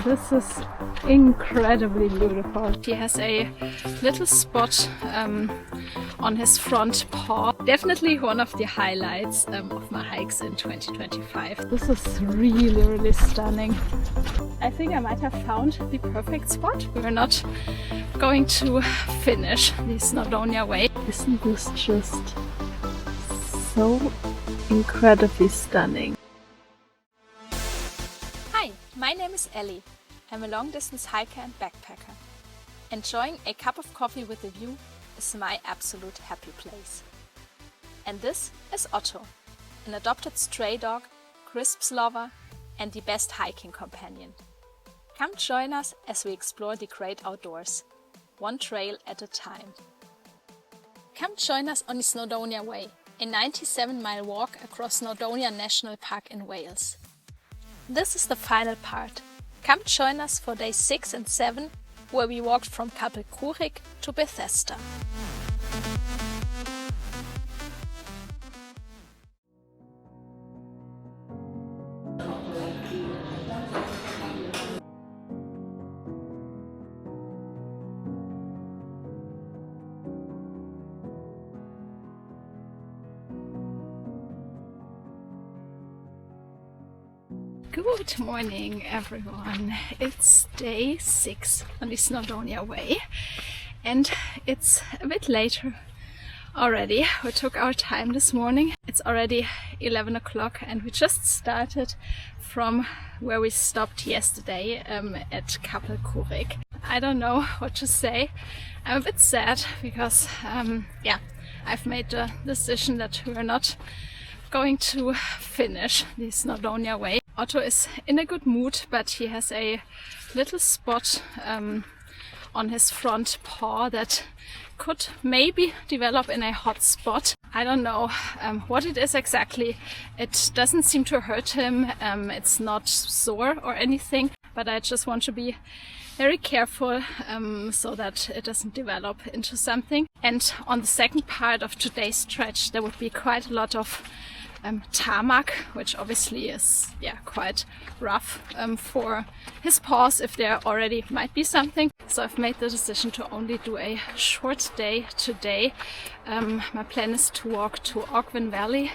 This is incredibly beautiful. He has a little spot on his front paw. Definitely one of the highlights of my hikes in 2025. This is really stunning. I think I might have found the perfect spot. We're not going to finish the Snowdonia Way. Isn't this just so incredibly stunning? Hi, my name is Elli. I'm a long-distance hiker and backpacker. Enjoying a cup of coffee with a view is my absolute happy place. And this is Otto, an adopted stray dog, crisps lover, and the best hiking companion. Come join us as we explore the great outdoors, one trail at a time. Come join us on the Snowdonia Way, a 97-mile walk across Snowdonia National Park in Wales. This is the final part. Come join us for days 6 and 7, where we walked from Capel Curig to Bethesda. Good morning everyone, it's day 6 on the Snowdonia Way and it's a bit later already. We took our time this morning. It's already 11 o'clock and we just started from where we stopped yesterday at Capel Curig. I don't know what to say. I'm a bit sad because I've made the decision that we're not going to finish the Snowdonia Way. Otto is in a good mood, but he has a little spot on his front paw that could maybe develop in a hot spot. I don't know what it is exactly. It doesn't seem to hurt him. It's not sore or anything, but I just want to be very careful so that it doesn't develop into something. And on the second part of today's stretch, there would be quite a lot of tarmac, which obviously is quite rough for his paws if there already might be something. So I've made the decision to only do a short day today. My plan is to walk to Ogwen Valley,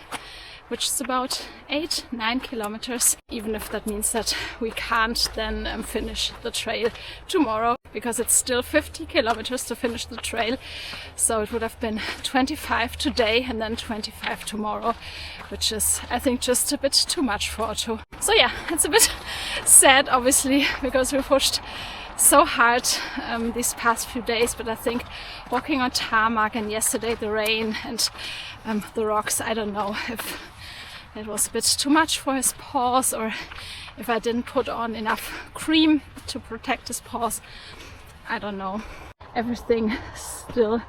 which is about 8-9 kilometers, even if that means that we can't then finish the trail tomorrow, because it's still 50 kilometers to finish the trail. So it would have been 25 today and then 25 tomorrow, which is, I think, just a bit too much for Otto. So yeah, it's a bit sad, obviously, because we pushed so hard these past few days, but I think walking on tarmac and yesterday the rain and the rocks, I don't know if it was a bit too much for his paws or if I didn't put on enough cream to protect his paws. I don't know. Everything still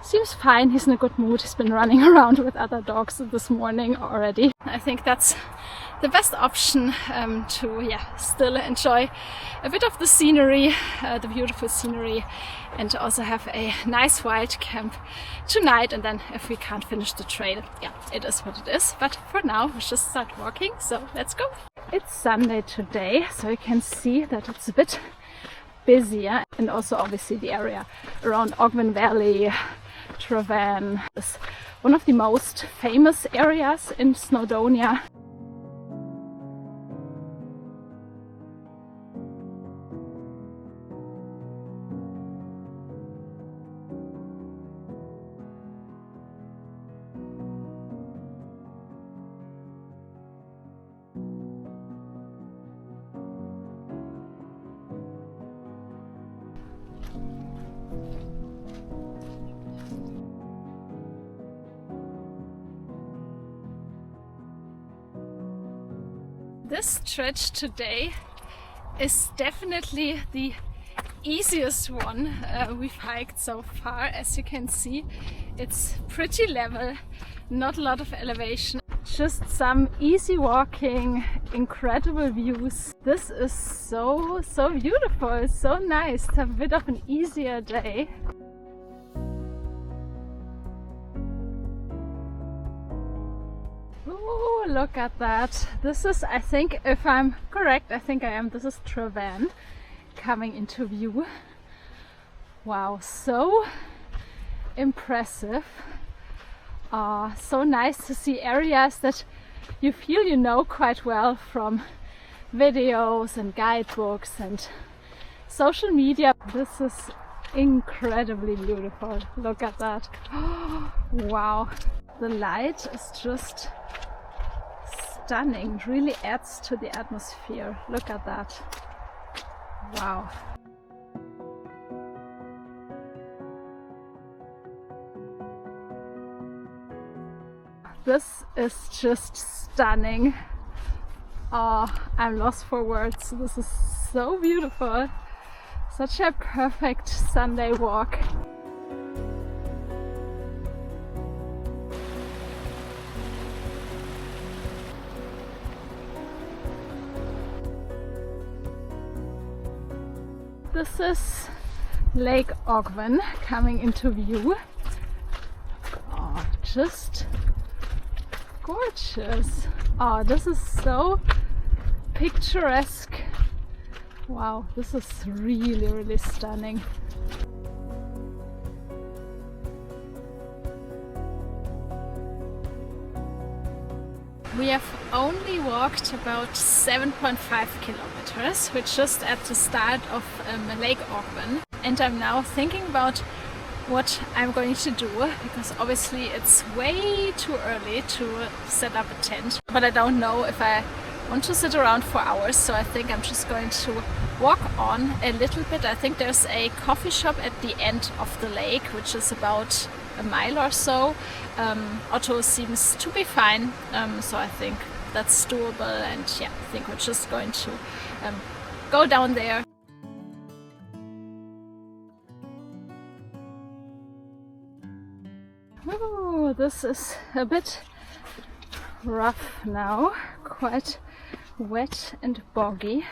seems fine. He's in a good mood. He's been running around with other dogs this morning already. I think that's the best option to still enjoy a bit of the scenery, the beautiful scenery, and also have a nice wild camp tonight. And then if we can't finish the trail, it is what it is. But for now, we just start walking, so let's go. It's Sunday today, so you can see that it's a bit busier, and also obviously the area around Ogwen Valley, Travan is one of the most famous areas in Snowdonia. This stretch today is definitely the easiest one we've hiked so far. As you can see, it's pretty level, not a lot of elevation, just some easy walking, incredible views. This is so beautiful, so nice to have a bit of an easier day. Ooh, look at that. This is, I think, if I'm correct, I think I am, this is Travan coming into view. Wow, so impressive. So nice to see areas that you feel you know quite well from videos and guidebooks and social media. This is incredibly beautiful. Look at that. Wow, the light is just stunning. It really adds to the atmosphere. Look at that. Wow. This is just stunning. Oh, I'm lost for words. This is so beautiful. Such a perfect Sunday walk. This is Lake Ogwen coming into view. Oh, just gorgeous. Oh, this is so picturesque. Wow, this is really, really stunning. We have only walked about 7.5 kilometers, which is just at the start of Lake Ogwen. And I'm now thinking about what I'm going to do, because obviously it's way too early to set up a tent. But I don't know if I want to sit around for hours, so I think I'm just going to walk on a little bit. I think there's a coffee shop at the end of the lake, which is about a mile or so. Otto seems to be fine, so I think that's doable, and yeah, I think we're just going to go down there. Oh, this is a bit rough now, quite wet and boggy.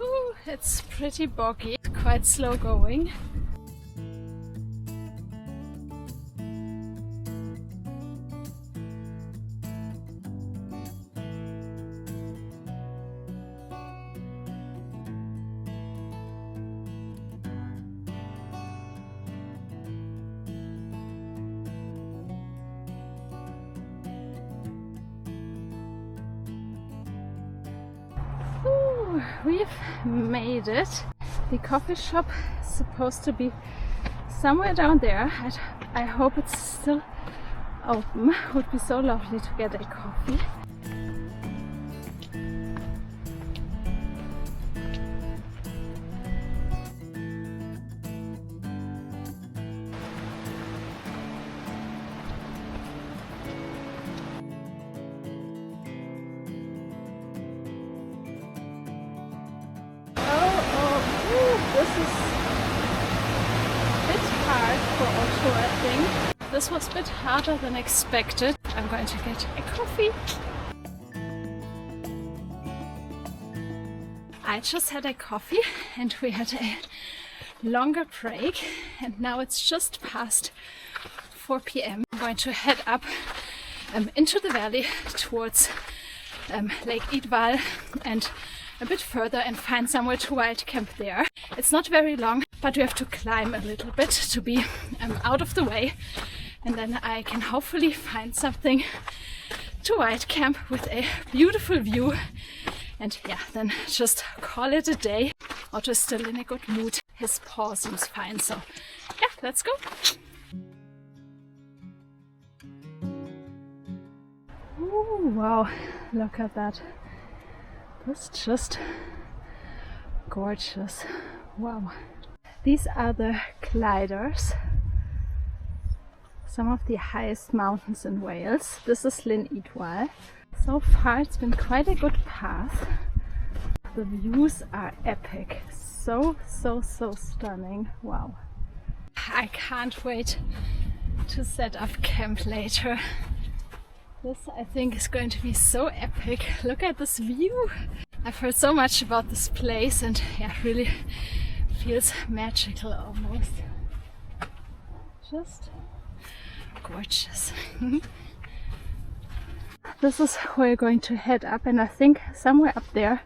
Ooh, it's pretty boggy, quite slow going. We've made it. The coffee shop is supposed to be somewhere down there. I hope it's still open. It would be so lovely to get a coffee. This is a bit hard for Otto, I think. This was a bit harder than expected. I'm going to get a coffee. I just had a coffee and we had a longer break, and now it's just past 4 p.m. I'm going to head up into the valley towards Lake Idval and a bit further and find somewhere to wild camp there. It's not very long, but we have to climb a little bit to be out of the way, and then I can hopefully find something to wild camp with a beautiful view, and yeah, then just call it a day. Otto is still in a good mood. His paw seems fine, so yeah, let's go. Ooh, wow, look at that. That's just gorgeous. Wow. These are the gliders. Some of the highest mountains in Wales. This is Llyn Idval. So far it's been quite a good path. The views are epic. So stunning. Wow. I can't wait to set up camp later. This, I think, is going to be so epic. Look at this view. I've heard so much about this place and yeah, really feels magical almost. Just gorgeous. This is where we're going to head up, and I think somewhere up there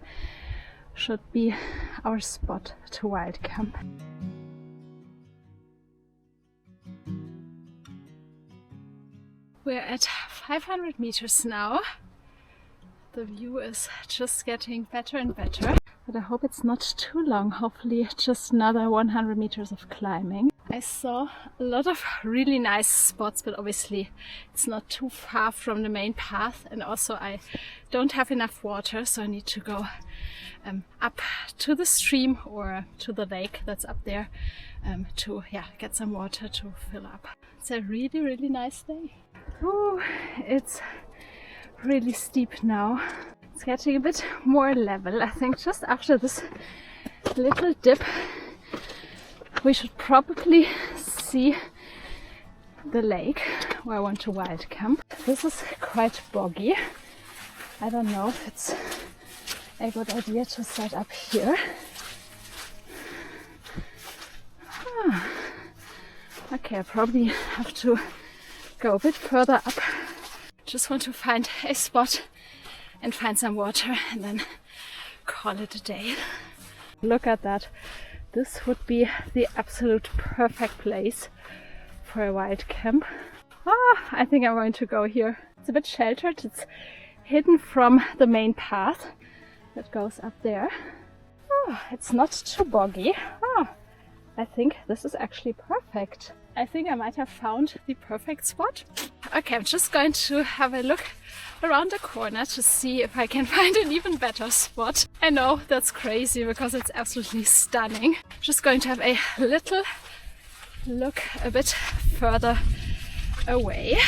should be our spot to wild camp. We're at 500 meters now. The view is just getting better and better, but I hope it's not too long. Hopefully just another 100 meters of climbing. I saw a lot of really nice spots, but obviously it's not too far from the main path, and also I don't have enough water, so I need to go up to the stream or to the lake that's up there to get some water to fill up. It's a really, really nice day. Ooh, it's really steep now. It's getting a bit more level. I think just after this little dip we should probably see the lake where I want to wild camp. This is quite boggy. I don't know if it's a good idea to set up here. Okay, I probably have to go a bit further up. Just want to find a spot and find some water and then call it a day. Look at that. This would be the absolute perfect place for a wild camp. I think I'm going to go here. It's a bit sheltered. It's hidden from the main path that goes up there. It's not too boggy. I think this is actually perfect. I think I might have found the perfect spot. Okay, I'm just going to have a look around the corner to see if I can find an even better spot. I know that's crazy because it's absolutely stunning. Just going to have a little look a bit further away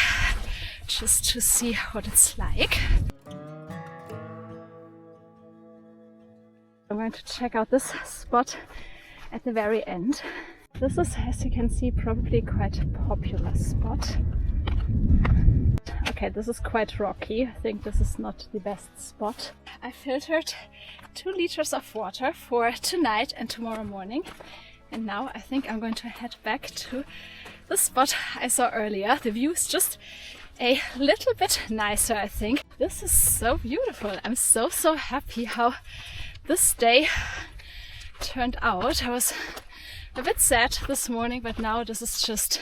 just to see what it's like. I'm going to check out this spot at the very end. This is, as you can see, probably quite a popular spot. Okay, this is quite rocky. I think this is not the best spot. I filtered 2 liters of water for tonight and tomorrow morning. And now I think I'm going to head back to the spot I saw earlier. The view is just a little bit nicer, I think. This is so beautiful. I'm so happy how this day turned out. I was a bit sad this morning, but now this is just,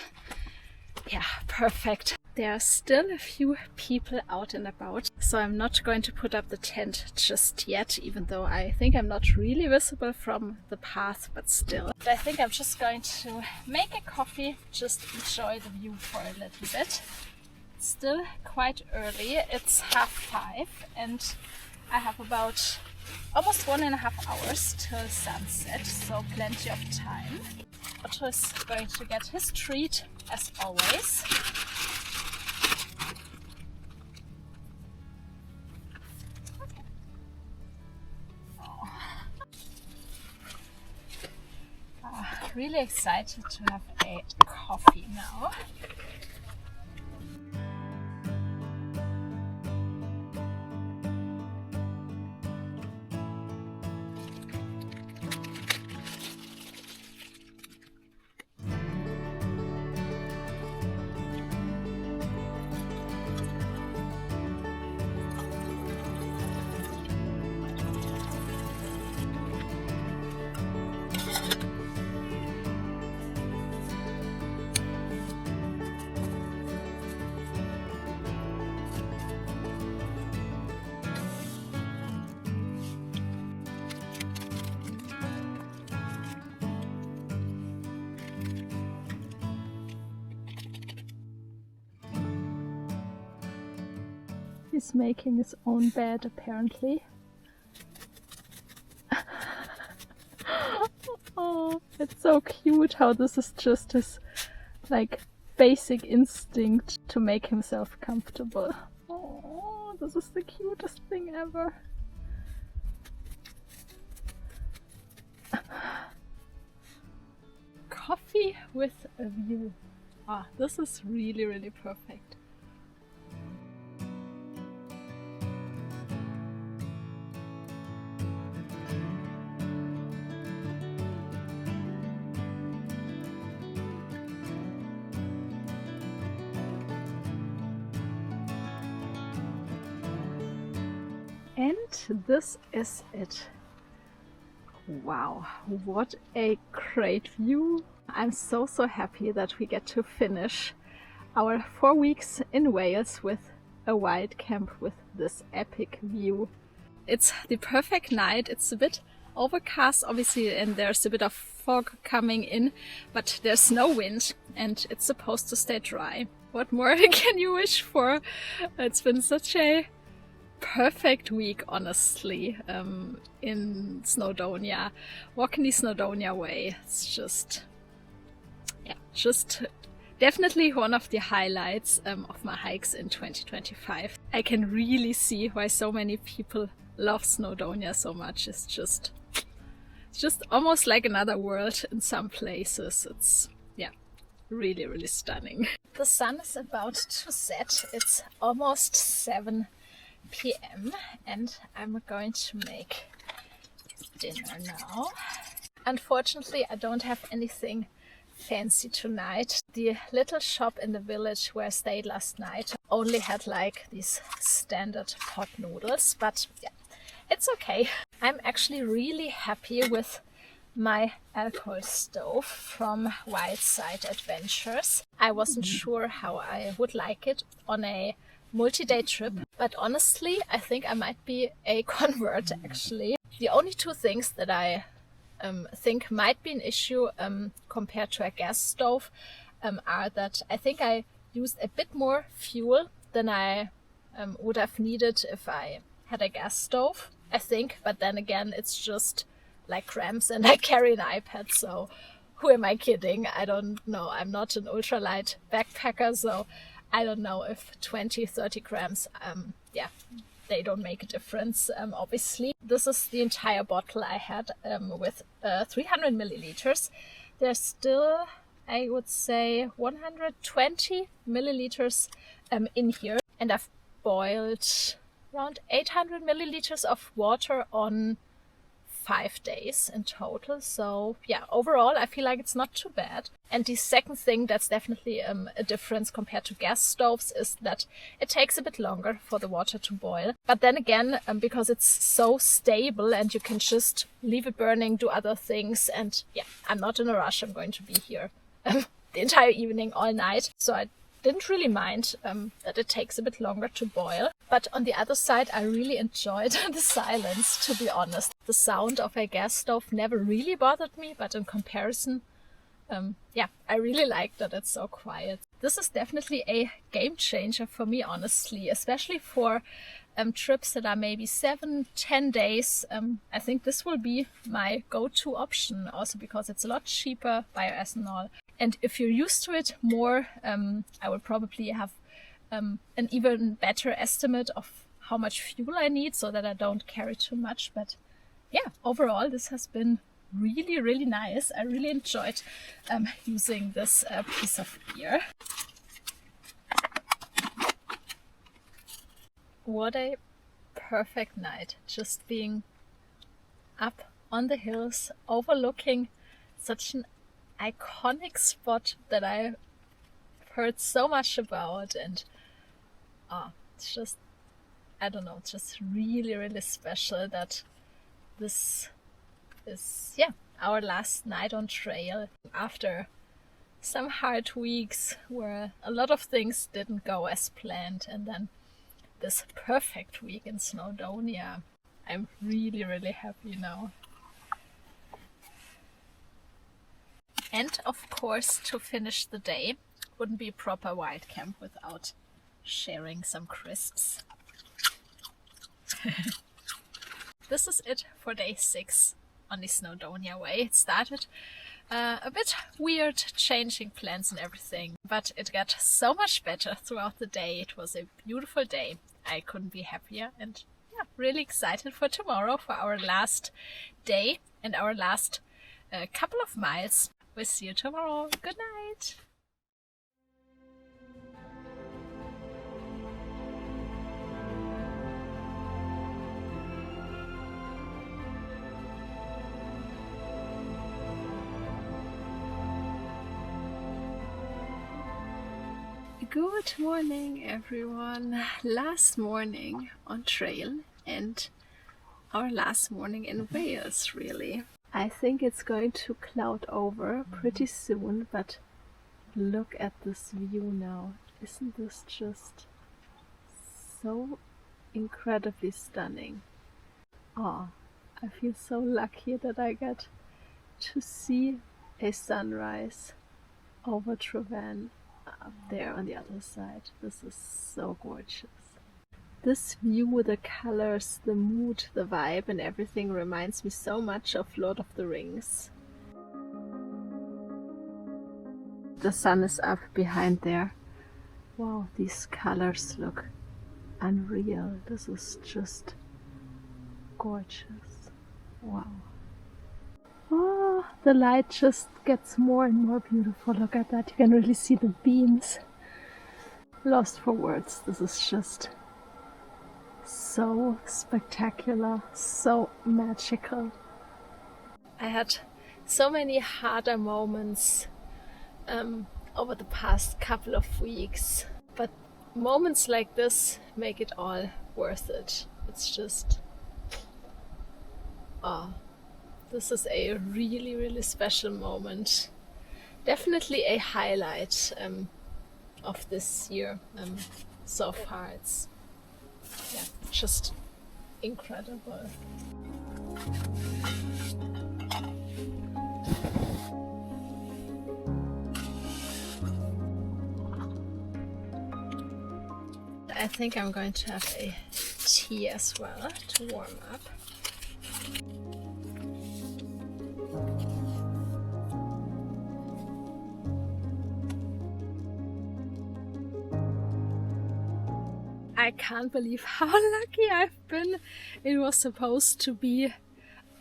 perfect. There are still a few people out and about, so I'm not going to put up the tent just yet, even though I think I'm not really visible from the path, but still. But I think I'm just going to make a coffee, just enjoy the view for a little bit. It's still quite early, it's 4:30, and I have about almost 1.5 hours till sunset, so plenty of time. Otto is going to get his treat, as always. Really excited to have a coffee now. He's making his own bed, apparently. Oh, it's so cute how this is just his, like, basic instinct to make himself comfortable. Oh, this is the cutest thing ever. Coffee with a view. This is really, really perfect. And this is it. Wow, what a great view. I'm so happy that we get to finish our 4 weeks in Wales with a wild camp with this epic view. It's the perfect night. It's a bit overcast obviously, and there's a bit of fog coming in, but there's no wind and it's supposed to stay dry. What more can you wish for? It's been such a perfect week, honestly, in Snowdonia, walking the Snowdonia Way. It's just definitely one of the highlights of my hikes in 2025. I can really see why so many people love Snowdonia so much. It's just almost like another world in some places. It's really stunning. The sun is about to set. It's almost 7 p.m. and I'm going to make dinner now. Unfortunately, I don't have anything fancy tonight. The little shop in the village where I stayed last night only had like these standard pot noodles, but yeah, it's okay. I'm actually really happy with my alcohol stove from Wild Side Adventures. I wasn't sure how I would like it on a multi-day trip, but honestly I think I might be a convert actually. The only two things that I think might be an issue compared to a gas stove are that I think I used a bit more fuel than I would have needed if I had a gas stove, I think, but then again it's just like cramps and I carry an iPad, so who am I kidding? I don't know. I'm not an ultralight backpacker, so I don't know if 20-30 grams they don't make a difference, obviously. This is the entire bottle I had with 300 milliliters. There's still, I would say, 120 milliliters in here, and I've boiled around 800 milliliters of water on 5 days in total. So yeah, overall I feel like it's not too bad. And the second thing that's definitely a difference compared to gas stoves is that it takes a bit longer for the water to boil. But then again, because it's so stable and you can just leave it burning, do other things, and yeah, I'm not in a rush. I'm going to be here the entire evening, all night, so I didn't really mind that it takes a bit longer to boil. But on the other side, I really enjoyed the silence, to be honest. The sound of a gas stove never really bothered me, but in comparison, I really like that it's so quiet. This is definitely a game changer for me, honestly, especially for trips that are maybe 7-10 days. I think this will be my go-to option, also because it's a lot cheaper, bioethanol. And if you're used to it more, I will probably have an even better estimate of how much fuel I need so that I don't carry too much. But yeah, overall, this has been really nice. I really enjoyed using this piece of gear. What a perfect night, just being up on the hills overlooking such an iconic spot that I've heard so much about, and it's just, I don't know, it's just really special that this is our last night on trail after some hard weeks where a lot of things didn't go as planned, and then this perfect week in Snowdonia. I'm really happy now. And of course, to finish the day, wouldn't be a proper wild camp without sharing some crisps. This is it for day 6 on the Snowdonia Way. It started a bit weird, changing plans and everything, but it got so much better throughout the day. It was a beautiful day. I couldn't be happier, and yeah, really excited for tomorrow, for our last day and our last couple of miles. We'll see you tomorrow. Good night. Good morning, everyone. Last morning on trail and our last morning in Wales, really. I think it's going to cloud over pretty soon, but look at this view now. Isn't this just so incredibly stunning? Oh, I feel so lucky that I get to see a sunrise over Trevan up there on the other side. This is so gorgeous. This view, the colors, the mood, the vibe and everything reminds me so much of Lord of the Rings. The sun is up behind there. Wow, these colors look unreal. This is just gorgeous. Wow. Oh, the light just gets more and more beautiful. Look at that. You can really see the beams. Lost for words. This is just so spectacular, so magical. I had so many harder moments over the past couple of weeks, but moments like this make it all worth it. It's just, oh, this is a really, really special moment. Definitely a highlight of this year so far. It's just incredible. I think I'm going to have a tea as well to warm up. I can't believe how lucky I've been. It was supposed to be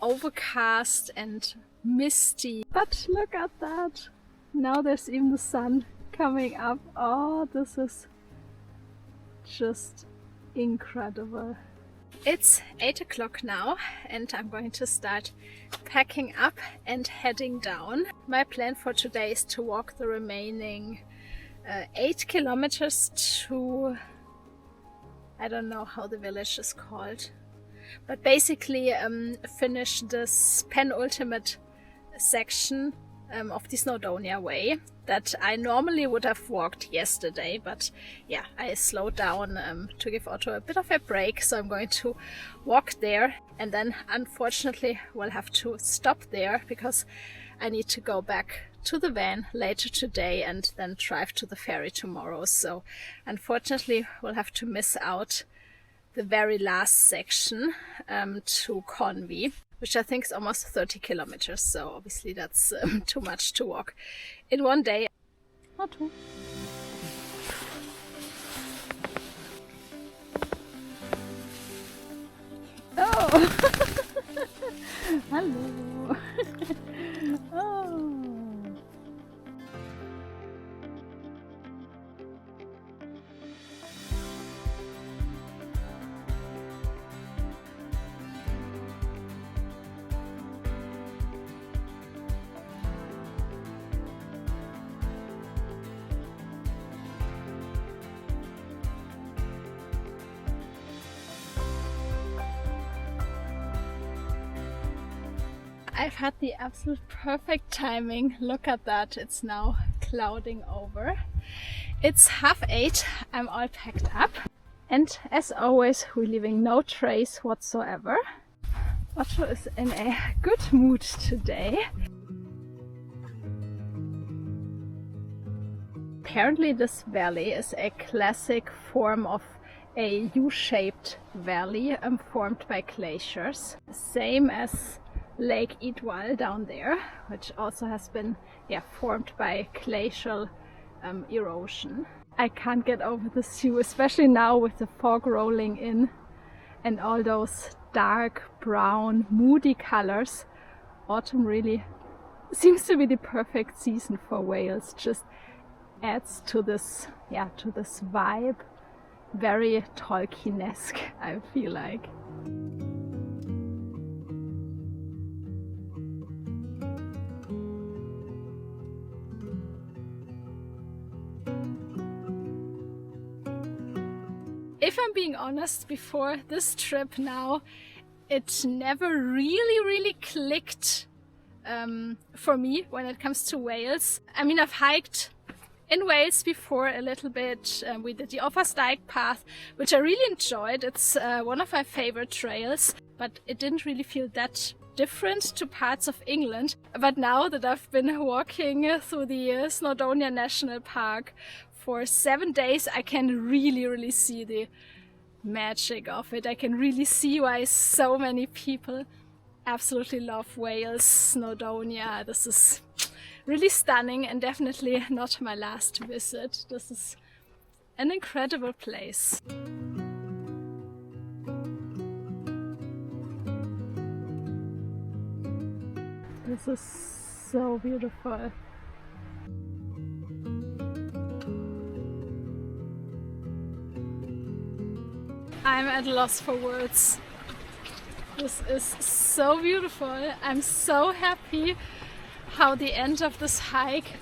overcast and misty, but look at that. Now there's even the sun coming up. Oh, this is just incredible. It's 8 o'clock now and I'm going to start packing up and heading down. My plan for today is to walk the remaining 8 kilometers to, I don't know how the village is called, but basically finish this penultimate section of the Snowdonia Way that I normally would have walked yesterday, but yeah, I slowed down to give Otto a bit of a break, so I'm going to walk there and then unfortunately we'll have to stop there because I need to go back to the van later today and then drive to the ferry tomorrow. So unfortunately we'll have to miss out the very last section to Conwy, which I think is almost 30 kilometers. So obviously that's too much to walk in one day. Otto. Oh! Hello! Oh! I've had the absolute perfect timing. Look at that, it's now clouding over. It's 7:30, I'm all packed up. And as always, we're leaving no trace whatsoever. Otto is in a good mood today. Apparently this valley is a classic form of a U-shaped valley formed by glaciers. Same as Lake Idwal down there, which also has been formed by glacial erosion. I can't get over this view, especially now with the fog rolling in and all those dark brown moody colors. Autumn really seems to be the perfect season for Wales. Just adds to this vibe, very Tolkien-esque, I feel like. if I'm being honest, before this trip now, it never really clicked for me when it comes to Wales. I mean, I've hiked in Wales before a little bit. We did the Offa's path, which I really enjoyed. It's one of my favorite trails, but it didn't really feel that different to parts of England. But now that I've been walking through the Snowdonia National Park for 7 days, I can really see the magic of it. I can really see why so many people absolutely love Wales, Snowdonia. This is really stunning and definitely not my last visit. This is an incredible place. This is so beautiful. I'm at a loss for words. This is so beautiful. I'm so happy how the end of this hike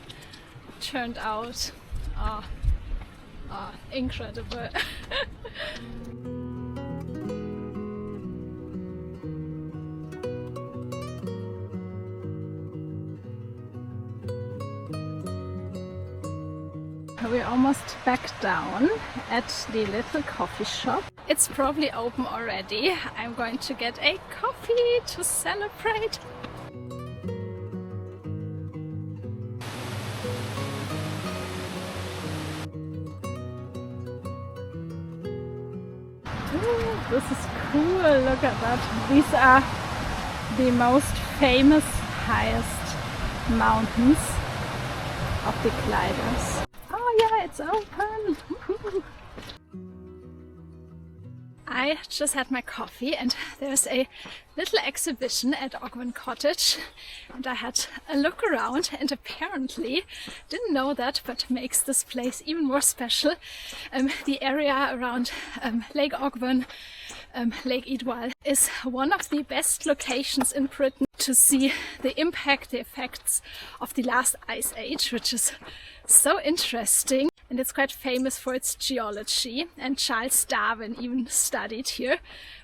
turned out. Incredible. We're almost back down at the little coffee shop. It's probably open already. I'm going to get a coffee to celebrate. Ooh, this is cool. Look at that. These are the most famous, highest mountains of the gliders. Oh yeah, it's open! I just had my coffee and there's a little exhibition at Ogwen Cottage and I had a look around and apparently, didn't know that, but makes this place even more special. The area around Lake Ogwen, Lake Idwal is one of the best locations in Britain to see the impact, the effects of the last ice age, which is so interesting. And it's quite famous for its geology, and Charles Darwin even studied here,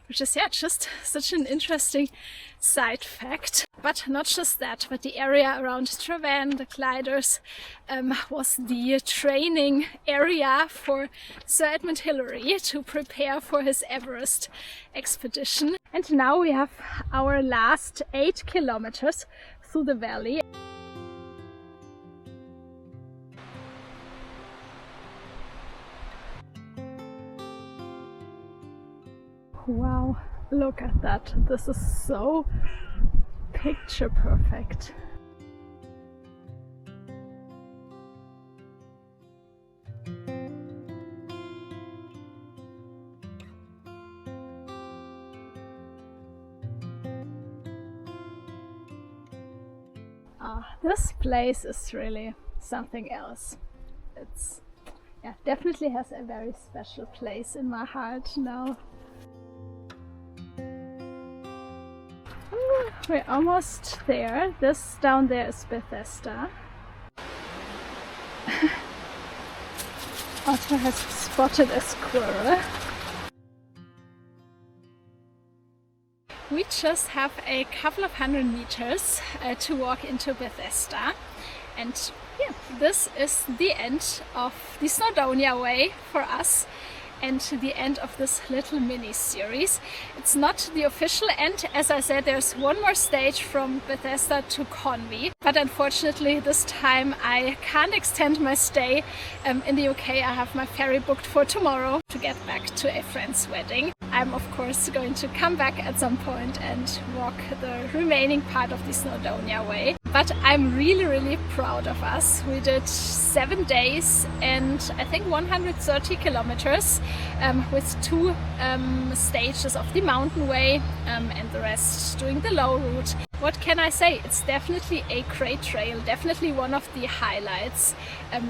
which is just such an interesting side fact. But not just that, but the area around Travan, the gliders, was the training area for Sir Edmund Hillary to prepare for his Everest expedition. And now we have our last 8 kilometers through the valley. Wow, look at that. This is so picture perfect. This place is really something else. It's definitely has a very special place in my heart now. We're almost there. This down there is Bethesda. Otto has spotted a squirrel. We just have a couple of 100 meters to walk into Bethesda, and this is the end of the Snowdonia Way for us and the end of this little mini series. It's not the official end. As I said, there's one more stage from Bethesda to Conwy, but unfortunately this time I can't extend my stay in the UK. I have my ferry booked for tomorrow to get back to a friend's wedding. I'm of course going to come back at some point and walk the remaining part of the Snowdonia Way. But I'm really proud of us. We did 7 days and I think 130 kilometers with 2 stages of the mountain way and the rest doing the low route. What can I say? It's definitely a great trail, definitely one of the highlights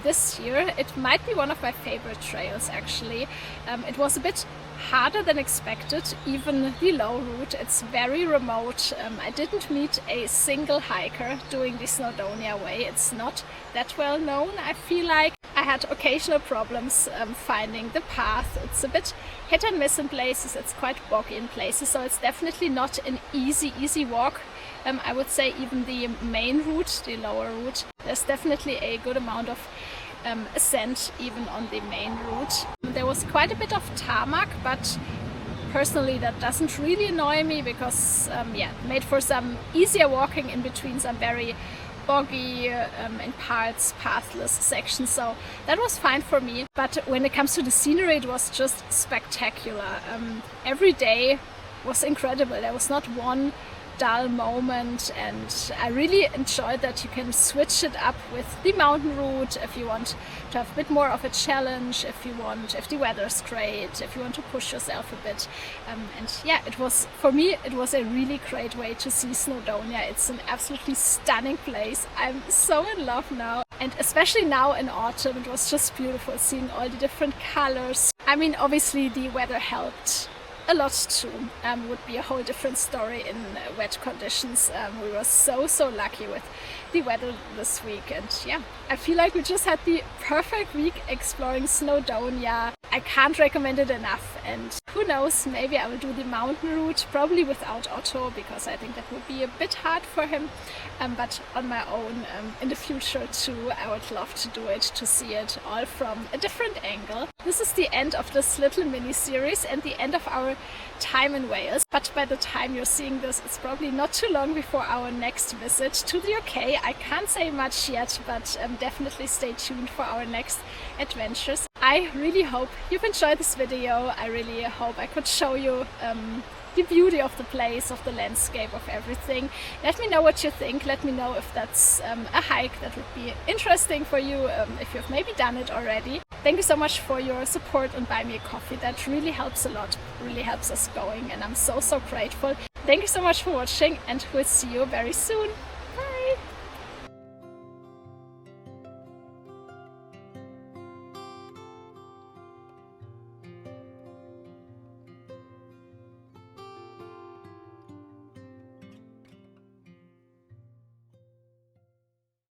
this year. It might be one of my favorite trails actually. It was a bit harder than expected, even the low route. It's very remote. I didn't meet a single hiker doing the Snowdonia Way. It's not that well known, I feel like. I had occasional problems finding the path. It's a bit hit and miss in places, it's quite boggy in places, so it's definitely not an easy walk. I would say even the main route, the lower route, there's definitely a good amount of ascent even on the main route. There was quite a bit of tarmac, but personally that doesn't really annoy me because it made for some easier walking in between some very boggy, in parts pathless sections, so that was fine for me. But when it comes to the scenery, it was just spectacular. Every day was incredible. There was not one dull moment, and I really enjoyed that you can switch it up with the mountain route if you want to have a bit more of a challenge, if the weather's great, if you want to push yourself a bit. And yeah, it was, for me, it was a really great way to see Snowdonia. It's an absolutely stunning place. I'm so in love now, and especially now in autumn, it was just beautiful seeing all the different colors. I mean, obviously the weather helped a lot too. Would be a whole different story in wet conditions. We were so lucky with the weather this week, and yeah, I feel like we just had the perfect week exploring Snowdonia. I can't recommend it enough, and who knows, maybe I will do the mountain route, probably without Otto, because I think that would be a bit hard for him, but on my own in the future too. I would love to do it, to see it all from a different angle. This is the end of this little mini series and the end of our time in Wales, but by the time you're seeing this, it's probably not too long before our next visit to the UK. I can't say much yet, but definitely stay tuned for our next adventures. I really hope you've enjoyed this video. I really hope I could show you the beauty of the place, of the landscape, of everything. Let me know what you think. Let me know if that's a hike that would be interesting for you, if you've maybe done it already. Thank you so much for your support and buy me a coffee. That really helps a lot, really helps us going, and I'm so grateful. Thank you so much for watching, and we'll see you very soon.